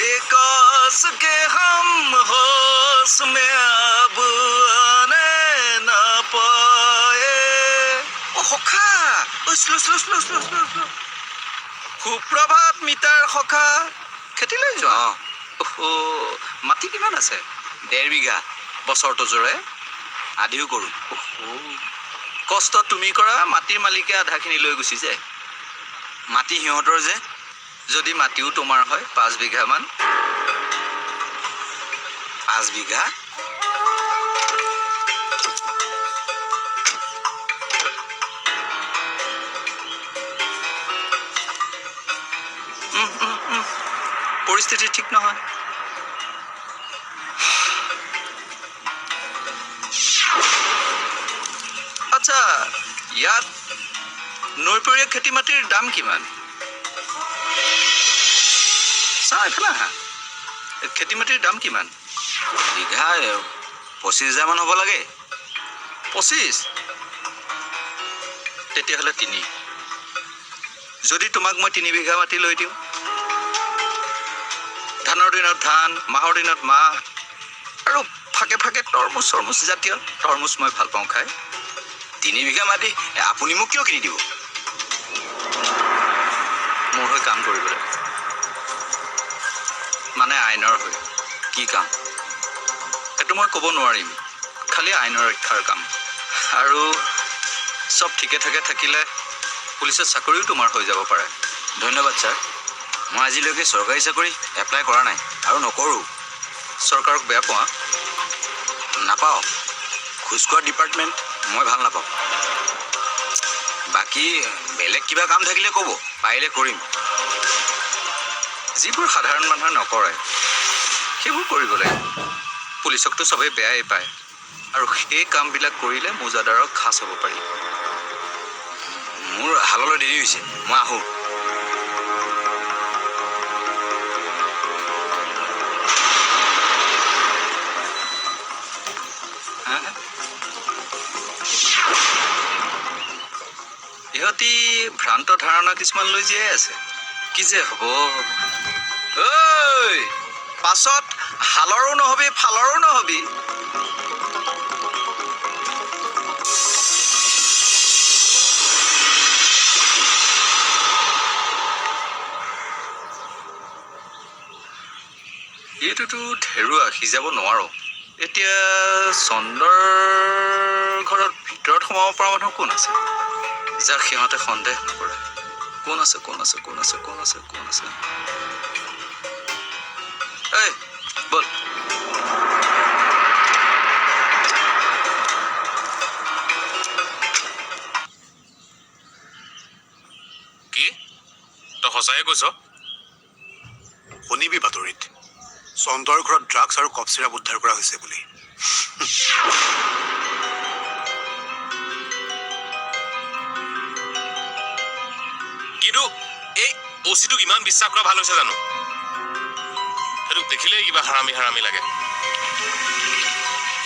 बेकस के हम होश में अब आने न पाए ओ सखा সুপ্ৰভাত মিটাৰ সখা খেতিলৈ যোৱা মাটি কিমান আছে 1.5 বিঘা বছৰটো জোৰে আদিও কৰোঁ কষ্ট তুমি কৰা মাটিৰ মালিকে আধাখিনি লৈ গুচি যায় মাটি সিহঁতৰ যে যদি মাটিও তোমাৰ হয় 5 বিঘামান 5 বিঘা পৰিস্থিতি ঠিক নহয় আচ্ছা ইয়াত নৈপৰীয়া খেতি মাটিৰ দাম কিমান চাই ফেলা খেতি মাটিৰ দাম কিমান বিঘা 25,000 মান হ'ব লাগে 25 তেতিয়াহ'লে 3 যদি তোমাক মই 3 বিঘা মাটি লৈ দিওঁ ধানৰ দিনত ধান মাহৰ দিনত মাহ আৰু ফাকে ফাকে তৰমুজ জাতীয় তৰমুজ মই ভাল পাওঁ খাই 3 বিঘা মাটি আপুনি মোক কিয় কিনি দিব মোৰ হৈ কাম কৰিবলৈ মানে আইনৰ হৈ কি কাম এইটো মই ক'ব নোৱাৰিম খালি আইনৰ ৰক্ষাৰ কাম আৰু সব ঠিকে থাকে থাকিলে পুলিচৰ চাকৰিও তোমাৰ হৈ যাব পাৰে ধন্যবাদ ছাৰ মই আজিলৈকে চৰকাৰী চাকৰি এপ্লাই কৰা নাই আৰু নকৰোঁ চৰকাৰক বেয়া পোৱা নাপাওঁ খোজ কঢ়া ডিপাৰ্টমেণ্ট মই ভাল নাপাওঁ বাকী বেলেগ কিবা কাম থাকিলে ক'ব পাৰিলে কৰিম যিবোৰ সাধাৰণ মানুহে নকৰে সেইবোৰ কৰিব লাগে পুলিচকতো চবেই বেয়াই পায় আৰু সেই কামবিলাক কৰিলে মোজাদাৰক খাচ হ'ব পাৰি মোৰ হাললৈ দেৰি হৈছে মই আহোঁ ইহঁতি ভ্ৰান্ত ধাৰণা কিছুমান লৈ জীয়াই আছে কি যে হ'ব ঐ পাছত হালৰো নহবি ফালৰো নহবি এইটোতো ঢেৰুৱা সিজাব নোৱাৰো এতিয়া চন্দৰ ঘৰত ভিতৰত সোমাব পৰা মানুহ কোন আছে যাক সিহঁতে সন্দেহ নকৰে কোন আছে এই বল কি তই সঁচাই কৈছ শুনিবি বাতৰিত চন্দৰ ঘৰত ড্ৰাগছ আৰু কফ চিৰাপ উদ্ধাৰ কৰা হৈছে বুলি কিন্তু এই অচিটোক ইমান বিশ্বাস কৰা ভাল হৈছে জানো সেইটো দেখিলেই কিবা হাৰামি লাগে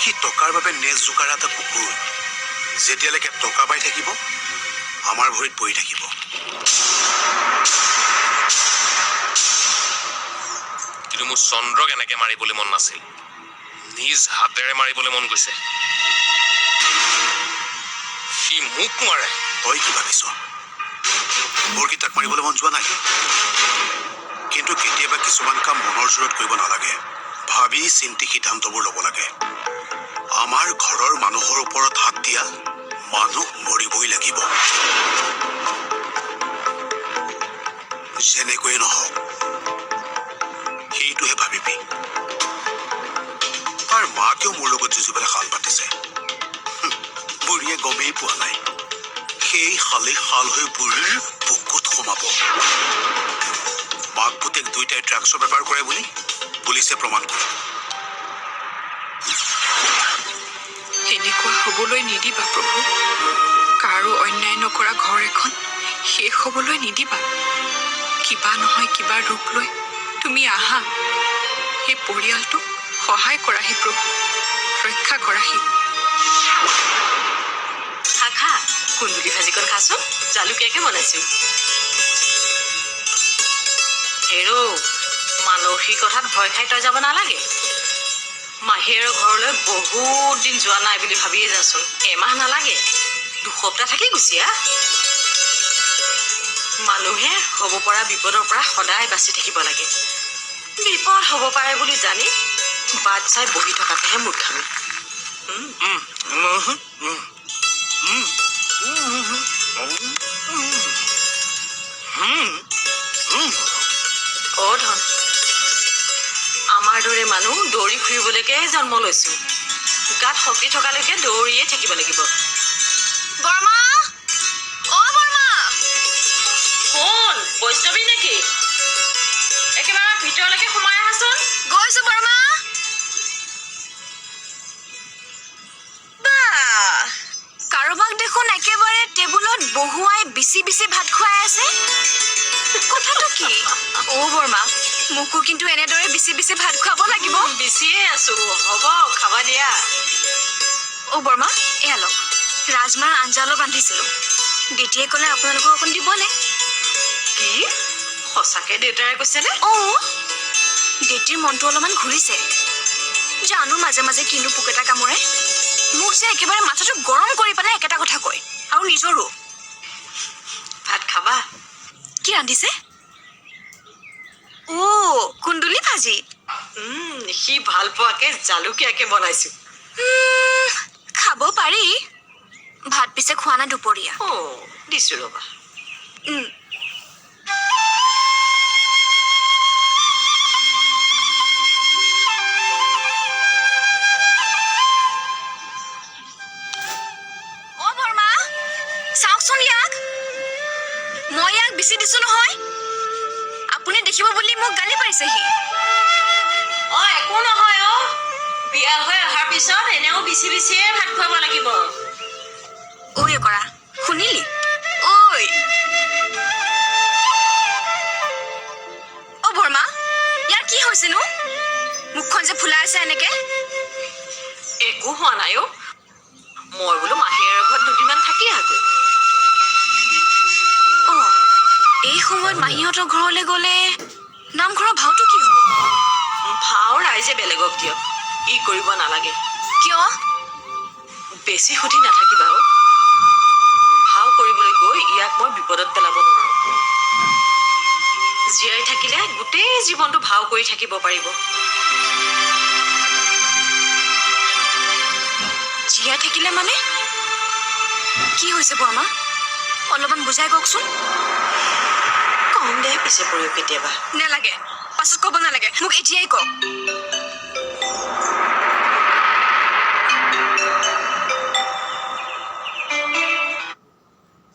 সি টকাৰ বাবে নেজ জোকাৰা এটা কুকুৰ যেতিয়ালৈকে টকা পাই থাকিব আমাৰ ভৰিত পৰি থাকিব কিন্তু মোৰ চন্দ্ৰক এনেকে মাৰিবলৈ মন নাছিল নিজ হাতেৰে মাৰিবলৈ মন গৈছে সি মোক মাৰে তই কি ভাবিছ মোৰ কি তাক মাৰিবলৈ মন যোৱা নাই কিন্তু কেতিয়াবা কিছুমান কাম মনৰ জোৰত কৰিব নালাগে ভাবি চিন্তি সিদ্ধান্তবোৰ ল'ব লাগে আমাৰ ঘৰৰ মানুহৰ ওপৰত হাত দিয়া মানুহ মৰিবই লাগিব যেনেকৈয়ে নহওক সেইটোহে ভাবিবি তাৰ মাকেও মোৰ লগত যুঁজিবলৈ শাল পাতিছে বুঢ়ীয়ে গমেই পোৱা নাই সেই শালে শাল হৈ বুঢ়ীৰ বুকুত সোমাব মাক পুতেক দুইটাই ড্ৰাগছৰ বেপাৰ কৰে বুলি পুলিচে প্ৰমাণ কৰে এনেকুৱা হ'বলৈ নিদিবা প্ৰভু কাৰো অন্যায় নকৰা ঘৰ এখন শেষ হ'বলৈ নিদিবা কিবা নহয় কিবা ৰূপ লৈ তুমি আহা সেই পৰিয়ালটোক সহায় কৰাহি প্ৰভু ৰক্ষা কৰাহি খা কুন্দুলি ভাজিকণ খাচোন জালুকীয়াকে বনাইছো হেৰ মান মানসিকতাত ভয় খাই তই যাব নালাগে মাহীৰৰ ঘৰলৈ বহুত দিন যোৱা নাই বুলি ভাবিয়ে যাচোন এমাহ নালাগে 2 সপ্তাহ থাকি গুচি আহ মানুহে হ'ব পৰা বিপদৰ পৰা সদায় বাচি থাকিব লাগে বিপদ হ'ব পাৰে বুলি জানি বাট চাই বহি থকাতেহে মূৰ্খামি অ ধন আমাৰ দৰে মানুহ দৌৰি ফুৰিবলৈকে জন্ম লৈছো গাত শক্তি থকালৈকে দৌৰিয়ে থাকিব লাগিব বৰমা অ বৰমা কোন বৈষ্ণৱী নেকি একেবাৰে ভিতৰলৈকে সোমাই আহাচোন গৈছো বৰমা কাৰোবাক দেখোন একেবাৰে টেবুলত বহুৱাই বিচি বিচি ভাত খুৱাই আছে কথাটো কি অ বৰমা মোকো কিন্তু এনেদৰে বিচি বিচি ভাত খুৱাব লাগিব বিচিয়ে আছো হ'ব খাবা দিয়া অ বৰমা এয়া লওক ৰাজমাৰ আঞ্জা অলপ ৰান্ধিছিলো দেউতায়ে ক'লে আপোনালোকক অকণ দিবলে কি সঁচাকে দেউতাৰে কৈছেনে অ দেউতাৰ মনটো অলপমান ঘূৰিছে জানো মাজে মাজে কিনো পোক এটা কামোৰে মোক যে একেবাৰে মাথাটো গৰম কৰি পেলাই একেটা কথা কয় আৰু নিজৰো ভাত খাবা কি ৰান্ধিছে অ কুন্দুলি ভাজি সি ভাল পোৱাকে জালুকীয়াকে বনাইছো খাব পাৰি ভাত পিছে খোৱা নাই দুপৰীয়া অ দিছো ৰবা অ বৰমা চাওকচোন ইয়াক মই ইয়াক বিচি দিছো নহয় আপুনি দেখিব বুলি মোক গালি পাৰিছেহি অ একো নহয় অ বিয়া হৈ অহাৰ পিছত এনেও বিচি বিচিয়ে ভাত খুৱাব লাগিব ঐ কৰা শুনিলি ঐ অ বৰমা ইয়াৰ কি হৈছেনো মুখখন যে ফুলাই আছে এনেকে একো হোৱা নাই অ মই বোলো মাহীৰ ঘৰত দুদিনমান থাকি আহোঁ অ এই সময়ত মাহীহঁতৰ ঘৰলৈ গ'লে নামঘৰৰ ভাওটো কি হ'ব ভাও ৰাইজে বেলেগক দিয়ক ই কৰিব নালাগে কিয় বেছি সুধি নাথাকিবা অ ভাও কৰিবলৈ গৈ ইয়াক মই বিপদত পেলাব নোৱাৰো জীয়াই থাকিলে গোটেই জীৱনটো ভাও কৰি থাকিব পাৰিব জীয়াই থাকিলে মানে কি হৈছে বৰমা অলপমান বুজাই কওকচোন কম দে পিছে পৰিও কেতিয়াবা নালাগে পাছত ক'ব নালাগে মোক এতিয়াই কওক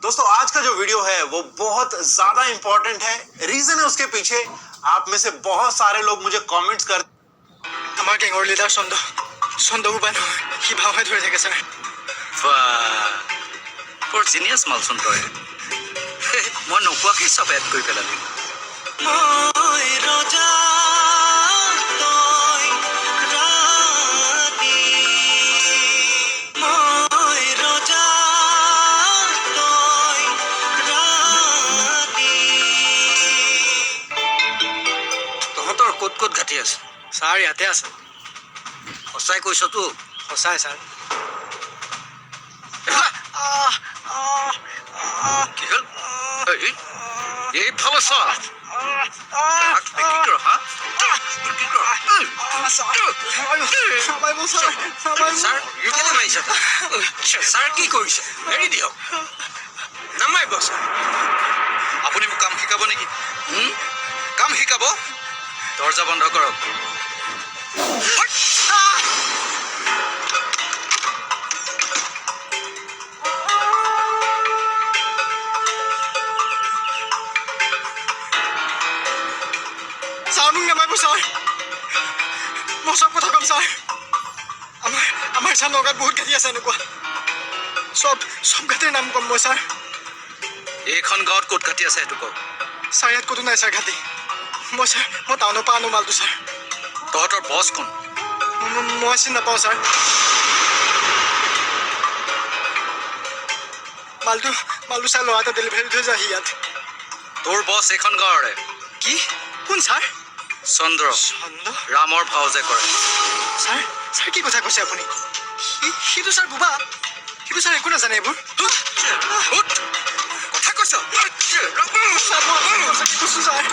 दोस्तों आज का जो वीडियो है वो बहुत ज्यादा इंपॉर्टेंट है रीजन है उसके पीछे आप में से बहुत सारे लोग मुझे कमेंट्स कर আমাৰ গেঙৰ লিডাৰ চন্দ্ৰবু বানু সি ভাওহে ধৰি থাকে ছাৰ বৰ জিনিয়াছ মালচোন তই মই নোকোৱাকে চব এড কৰি পেলালি তহঁতৰ ক'ত ক'ত ঘাটি আছে ছাৰ ইয়াতে আছে সঁচাই কৈছতো সঁচাই ছাৰ কি হ'ল এইফালে চা কি কৰ হা কি কৰ ছাৰ কেলে মাৰিছে ছাৰ কি কৰিছে এৰি দিয়ক নামাৰিব ছাৰ আপুনি মোক কাম শিকাব নেকি কাম শিকাব দৰ্জা বন্ধ কৰক ছাৰ মোক নামাৰিব ছাৰ মই চব কথা ক'ম ছাৰ আমাৰ ছাৰ নগাঁৱত বহুত ঘাটি আছে এনেকুৱা চব ঘাটিৰ নাম ক'ম মই ছাৰ এইখন গাঁৱত ক'ত ঘাটি আছে সেইটো কওক ছাৰ ইয়াত ক'তো নাই ছাৰ ঘাটি মই টাউনৰ পৰা আনো মালটো ছাৰ তহঁতৰ বছ কোন মই চিনি নাপাওঁ ছাৰ মালটো ছাৰ ল'ৰা এটা ডেলিভাৰী থৈ যায় ইয়াত তোৰ বছ এইখন গাঁৱৰে কি কোন ছাৰ চন্দ্ৰ চন্দ্ৰ ৰামৰ ভাও যে কৰে ছাৰ ছাৰ কি কথা কৈছে আপুনি সিটো ছাৰ বুবা সিটো ছাৰ একো নাজানে এইবোৰ কথা কৈছ ছাৰ মই আপোনাক কৈছোঁ ছাৰ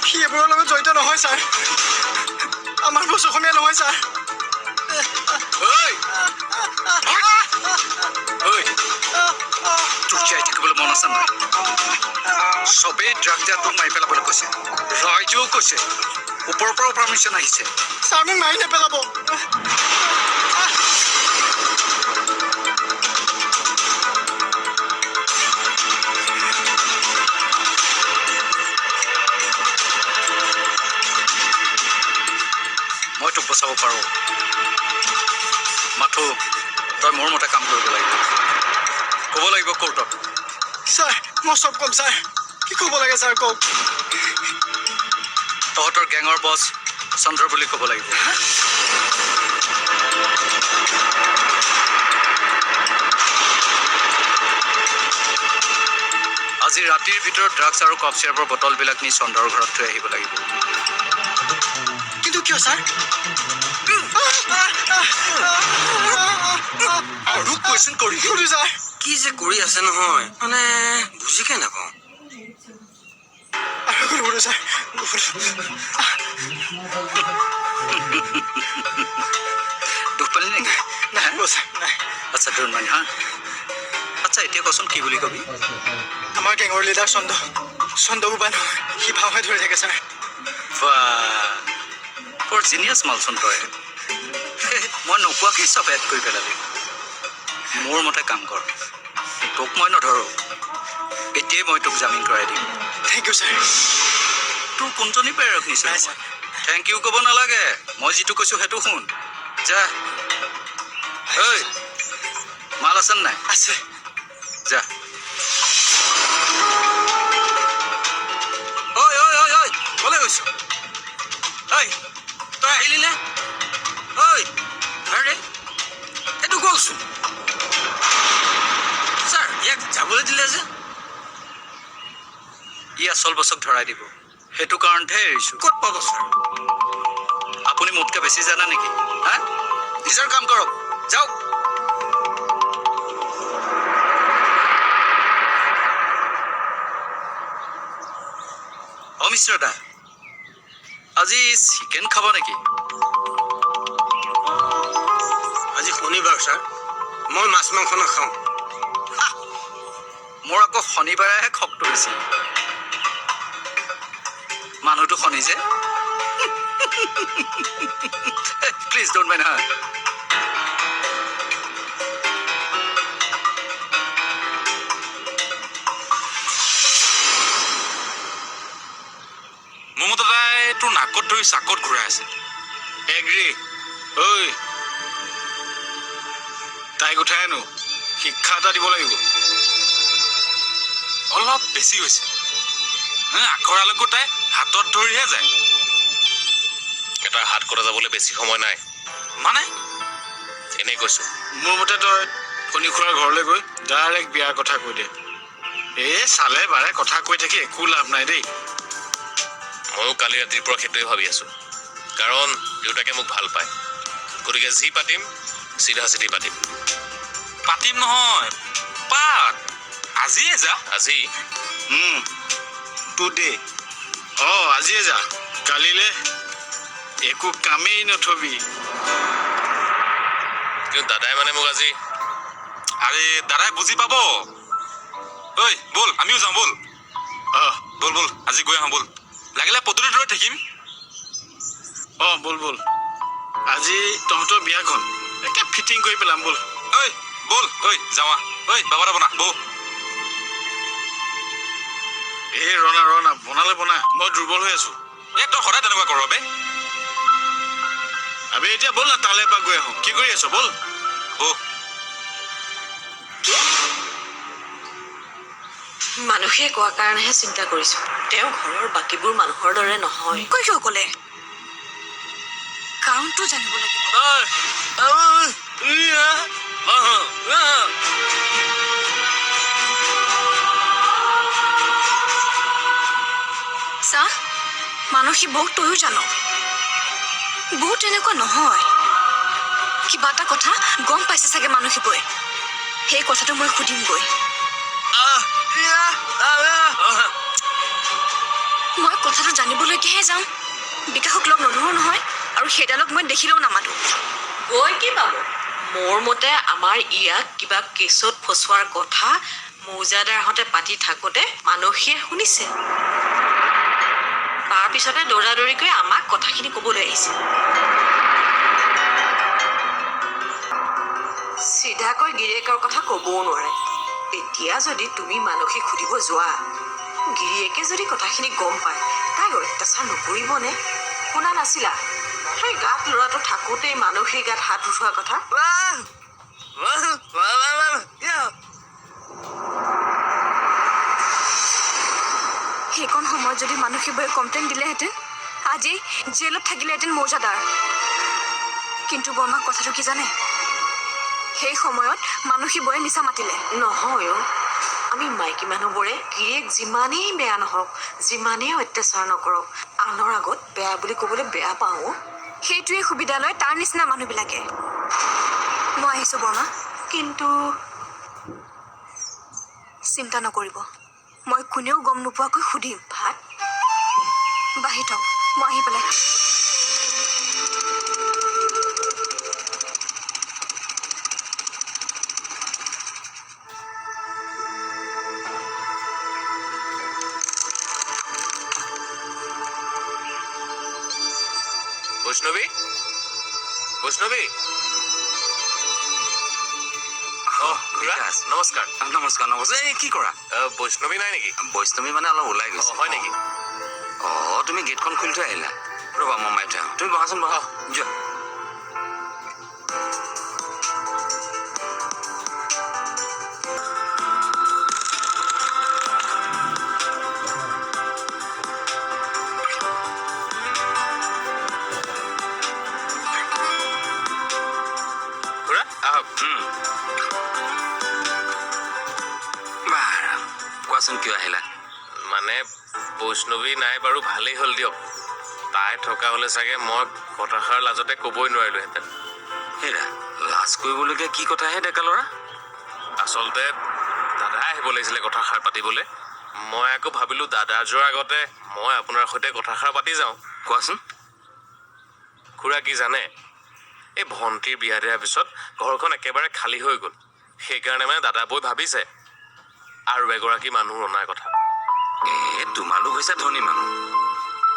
সি এইবোৰৰ লগত জড়িত নহয় ছাৰ আমাৰ বছ অসমীয়া নহয় ছাৰ তোৰ জীয়াই থাকিবলৈ মন আছে নাই চবেই ড্ৰাগ দিয়া তোক মাৰি পেলাবলৈ কৈছে ৰাইজেও কৈছে ওপৰৰ পৰাও পাৰ্মিশ্যন আহিছে ছাৰ মোক মাৰি নেপেলাব মই তোক বচাব পাৰোঁ মাথো তই মোৰ মতে কাম কৰিব লাগিব ক'ব লাগিব কোৰ্টত ছাৰ মই চব ক'ম ছাৰ কি ক'ব লাগে ছাৰ কওক তহঁতৰ গেঙৰ বছ চন্দ্ৰ বুলি ক'ব লাগিব আজি ৰাতিৰ ভিতৰত ড্ৰাগছ আৰু কফ চিৰাপৰ বটলবিলাক নি চন্দ্ৰৰ ঘৰত থৈ আহিব লাগিব কিন্তু কিয় ছাৰ আৰু কুৱেশ্যন কৰি সুধো ছাৰ কি যে কৰি আছে নহয় মানে বুজিকে নাপাওঁ আৰু সুধো ছাৰ দুখ পালি নেকি নাই ছাৰ নাই আচ্ছা তোৰ মানে হা আচ্ছা এতিয়া কচোন কি বুলি কবি আমাৰ গেঙৰ লিডাৰ চন্দ্ৰ বুবা নহয় সি ভাওহে ধৰি থাকে ছাৰ বৰ জিনিয়াছ মালচোন তই মই নোকোৱাকেই চব এড কৰি পেলালি মোৰ মতে কাম কৰ তোক মই নধৰোঁ এতিয়াই মই তোক জামিন কৰাই দিম থেংক ইউ ছাৰ তোৰ কোনজনী প্ৰেৰক নিছে থেংক ইউ ক'ব নালাগে মই যিটো কৈছোঁ সেইটো শুন যা ঐ মাল আছে নাই আছে যা ঐ ঐ ঐ ঐ ক'লৈ গৈছ ঐ তই আহিলি নে ঐ আৰে এইটো গ'লচোন ছাৰ ইয়াক যাবলৈ দিলে যে ই আচল বছক ধৰাই দিব সেইটো কাৰণতহে এৰিছোঁ ক'ত পাব ছাৰ আপুনি মোতকৈ বেছি জানে নেকি হা নিজৰ কাম কৰক যাওক মিশ্ৰ দা আজি চিকেন খাব নেকি আজি শনিবাৰ ছাৰ মই মাছ মাংস নাখাওঁ মোৰ আকৌ শনিবাৰেহে খকটো বেছি মানুহটো শনি যে প্লিজ ডোন্ট মাইণ্ড হা মোৰ মতে তাই তোৰ নাকত ধৰি চাকত ঘূৰাই আছে এগ্ৰী ঐ তাইক উঠাই আনো শিক্ষা এটা দিব লাগিব অলপ বেছি হৈছে আখৰালৈকো তাই হাতত ধৰিহে যায় এটা হাত কটা যাবলৈ বেছি সময় নাই মানে এনেই কৈছো মোৰ মতে তই ফণী খুৰাৰ ঘৰলৈ গৈ ডাইৰেক্ট বিয়াৰ কথা কৈ দে এই চালে বাৰে কথা কৈ থাকি একো লাভ নাই দেই ময়ো কালি ৰাতিৰ পৰা সেইটোৱে ভাবি আছো কাৰণ দেউতাকে মোক ভাল পায় গতিকে যি পাতিম চিধা চিধি পাতিম পাতিম নহয় পাত আজিয়ে যা আজি টুডে আজিয়ে যা কালিলে একো কামেই নথবি কিন্তু দাদাই মানে মোক আজি আৰে দাদাই বুজি পাব ঐ ব'ল আমিও যাওঁ ব'ল ব'ল ব'ল আজি গৈ আহোঁ ব'ল লাগিলে পদূলিৰ দূৰত থাকিম ব'ল ব'ল আজি তহঁতৰ বিয়াখন একে ফিটিং কৰি পেলাম ব'ল ঐ ব'ল ঐ যাওঁ ঐ বাবা এটা বনা বৌ এই ৰণা বনালে বনা মই দুৰ্বল হৈ আছো তই সদায় তেনেকুৱা কৰ বে আবে এতিয়া ব'ল না তালৈ এপাক গৈ আহোঁ কি কৰি আছ ব'ল বৌ মানুহে কোৱা কাৰণেহে চিন্তা কৰিছো তেওঁ ঘৰৰ বাকীবোৰ মানুহৰ দৰে নহয় কৈ কিয় ক'লে কাৰণটো জানিব লাগিব চাহ মানসী বৌ তয়ো জানো বৌ তেনেকুৱা নহয় কিবা এটা কথা গম পাইছে চাগে মানসী বৌয়ে সেই কথাটো মই সুধিমগৈ মই কথাটো জানিবলৈকেহে যাম বিকাশক লগ নধৰো নহয় আৰু সেইডালক মই দেখিলেও নামাতো গৈ কি পাব মোৰ মতে আমাৰ ইয়াক কিবা কেছত ফচোৱাৰ কথা মৌজাদাৰহঁতে পাতি থাকোঁতে মানসীয়ে শুনিছে তাৰপিছতে দৌৰাদৌৰিকৈ আমাক কথাখিনি ক'বলৈ আহিছে চিধাকৈ গিৰিয়েকৰ কথা ক'বও নোৱাৰে এতিয়া যদি তুমি মানসীক সুধিব যোৱা গিৰিয়েকে যদি কথাখিনি গম পায় তাইক অত্যাচাৰ নকৰিবনে শুনা নাছিলা সেই গাত ল'ৰাটো থাকোঁতেই মানসীৰ গাত হাত উঠোৱা কথা সেইকণ সময়ত যদি মানসী বৌয়ে কমপ্লেইন দিলেহেঁতেন আজি জেলত থাকিলেহেঁতেন মৌজাদাৰ কিন্তু বৰমাক কথাটো কি জানে সেই সময়ত মানসী বৌয়ে নিচা মাতিলে নহয় আমি মাইকী মানুহবোৰে গিৰিয়েক যিমানেই বেয়া নহওক যিমানেই অত্যাচাৰ নকৰক আনৰ আগত বেয়া বুলি ক'বলৈ বেয়া পাওঁ সেইটোৱে সুবিধা লয় তাৰ নিচিনা মানুহবিলাকে মই আহিছোঁ বৰমা কিন্তু চিন্তা নকৰিব মই কোনেও গম নোপোৱাকৈ সুধিম ভাত বাঢ়ি থওক মই আহি পেলাই বৈষ্ণৱী বৈষ্ণৱী খুৰা নমস্কাৰ নমস্কাৰ নমস্কাৰ এই কি কৰা বৈষ্ণৱী নাই নেকি বৈষ্ণৱী মানে অলপ ওলাই গৈছে হয় নেকি তুমি গেটখন খুলি থৈ আহিলা ৰ'বা মই মাৰি থৈ আহোঁ তুমি বহাচোন বহা যোৱা খুৰা আহক বাৰু কোৱাচোন কিয় আহিলা মানে বৈষ্ণৱী নাই বাৰু ভালেই হ'ল দিয়ক তাই থকা হ'লে চাগে মই কথাষাৰ লাজতে ক'বই নোৱাৰিলোহেঁতেন হেৰা লাজ কৰিবলগীয়া কি কথাহে ডেকা ল'ৰা আচলতে দাদাই আহিব লাগিছিলে কথাষাৰ পাতিবলৈ মই আকৌ ভাবিলোঁ দাদা যোৱাৰ আগতে মই আপোনাৰ সৈতে কথাষাৰ পাতি যাওঁ কোৱাচোন খুৰা কি জানে এই ভণ্টিৰ বিয়া দিয়াৰ পিছত ঘৰখন একেবাৰে খালী হৈ গ'ল সেইকাৰণে মানে দাদা বৈ ভাবিছে আৰু এগৰাকী মানুহ অনাৰ কথা তোমালোক হৈছে ধনী মানুহ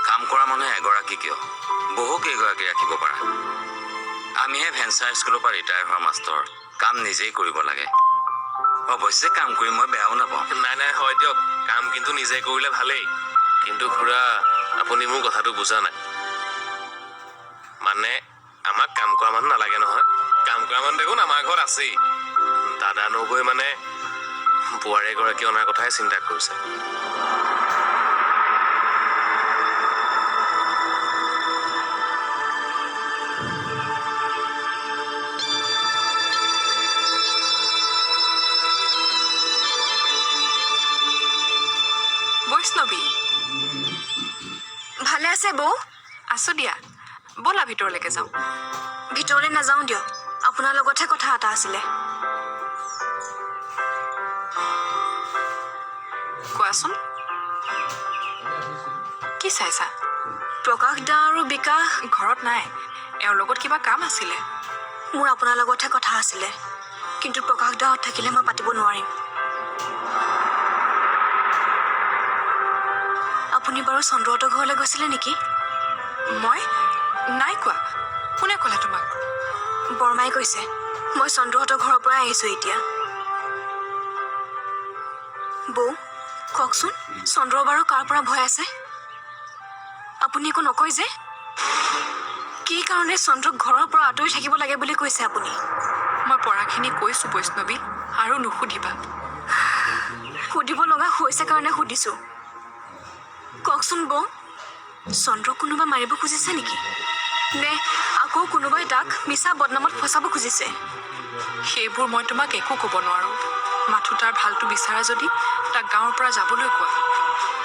কাম কৰা মানুহে এগৰাকী কিয় বহু কেইগৰাকী ৰাখিব পাৰা আমিহে ভেঞ্চাৰ স্কুলৰ পৰা ৰিটায়াৰ হোৱা মাষ্টৰ কাম নিজেই কৰিব লাগে অৱশ্যে কাম কৰি মই বেয়াও নাপাওঁ নাই হয় দিয়ক কাম কিন্তু নিজে কৰিলে ভালেই কিন্তু খুৰা আপুনি মোৰ কথাটো বুজা নাই মানে আমাক কাম কৰা মানুহ নালাগে নহয় কাম কৰা মানুহ দেখোন আমাৰ ঘৰত আছেই দাদা নগৈ মানে বোৱাৰী এগৰাকী অনাৰ কথাই চিন্তা কৰিছে বৈষ্ণৱী ভালে আছে বৌ আছো দিয়া ব'লা ভিতৰলৈকে যাওঁ ভিতৰলৈ নাযাওঁ দিয়ক আপোনাৰ লগতহে কথা এটা আছিলে কোৱাচোন কি চাইছা প্ৰকাশ দা আৰু বিকাশ ঘৰত নাই এওঁৰ লগত কিবা কাম আছিলে মোৰ আপোনাৰ লগতহে কথা আছিলে কিন্তু প্ৰকাশ দাহঁত থাকিলে মই পাতিব নোৱাৰিম আপুনি বাৰু চন্দ্ৰহঁতৰ ঘৰলৈ গৈছিলে নেকি মই নাই কোৱা কোনে ক'লে তোমাক বৰমাই কৈছে মই চন্দ্ৰহঁতৰ ঘৰৰ পৰা আহিছোঁ এতিয়া বৌ কওকচোন চন্দ্ৰ বাৰু কাৰ পৰা ভয় আছে আপুনি একো নকয় যে কি কাৰণে চন্দ্ৰক ঘৰৰ পৰা আঁতৰি থাকিব লাগে বুলি কৈছে আপুনি মই পঢ়াখিনি কৈছোঁ বৈষ্ণৱী আৰু নুসুধিবা সুধিব লগা হৈছে কাৰণে সুধিছোঁ কওকচোন বৌ চন্দ্ৰক কোনোবা মাৰিব খুজিছে নেকি নে আকৌ কোনোবাই তাক মিছা বদনামত ফচাব খুজিছে সেইবোৰ মই তোমাক একো ক'ব নোৱাৰোঁ মাথো তাৰ ভালটো বিচাৰা যদি তাক গাঁৱৰ পৰা যাবলৈ কোৱা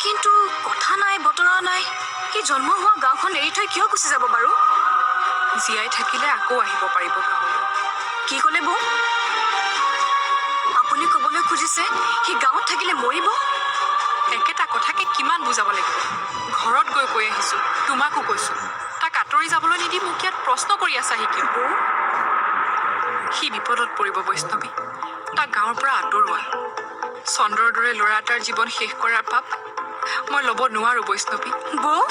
কিন্তু কথা নাই বতৰা নাই কি জন্ম হোৱা গাঁওখন এৰি থৈ কিয় গুচি যাব বাৰু? জীয়াই থাকিলে আকৌ আহিব পাৰিব গাঁৱলৈ। কি ক'লে বৌ? আপুনি ক'বলৈ খুজিছে সি গাঁৱত থাকিলে মৰিব? একেটা কথাকে কিমান বুজাব লাগিব? ঘৰত গৈ কৈ আহিছো, তোমাকো কৈছো। তাক আঁতৰি যাবলৈ নিদি মোক ইয়াত প্ৰশ্ন কৰি আছাহি কিয়? সি বিপদত পৰিব বৈষ্ণৱী। তাক গাঁৱৰ পৰা আঁতৰোৱা। চন্দ্ৰৰ দৰে ল'ৰা এটাৰ জীৱন শেষ কৰাৰ পাপ মই ল'ব নোৱাৰো বৈষ্ণৱী। বৌ